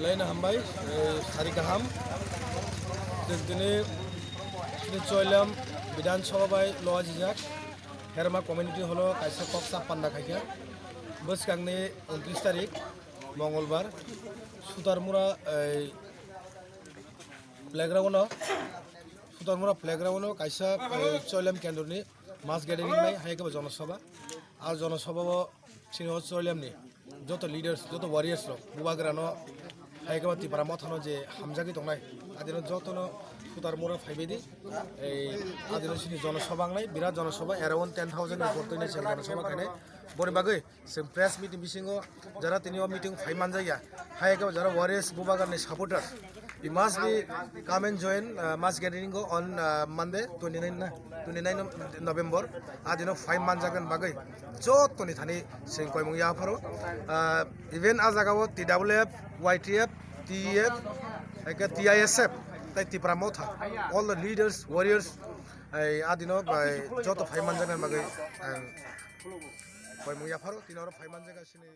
lain hambai hari kaham dini choilam bidan sabha bai loa jijak herma community holo kaisa koksa panda khaikya boskanni 29 tarik mongolbar sutarmura playground kaisa choilam kendroni mass gathering nai haike jonasabha আর জনসভা senior চলিয়ামনি যত leaders যত warriors বুবাগ্রানো হাইকাবা তিপারা মথানো যে হামজাগি দंनाय আদিন যতনো সুতার মোড়া ফাইবেদি এই আদিন সিনি জনসভা আংনাই বিরাট জনসভা around 10,000 ভোটইনে जों জনসভা খানে বনি বাগৈ जों প্রেস মিটিং বিসিঙ্গো যারা তিনিও মিটিং ফাইমান জায়গা হাইকাবা যারা ওয়ারিয়ার্স বুবাগারনি supporter we must be come and join mass gathering on Monday 29 November adino 5 man jagan bagai jotoni thani sing koimung ya pharo even azagao TWF YTF TEF eka TISF tai tipra motha all the leaders warriors adino joto 5 man jagan bagai koimung ya pharo tinoro 5 man jaga sini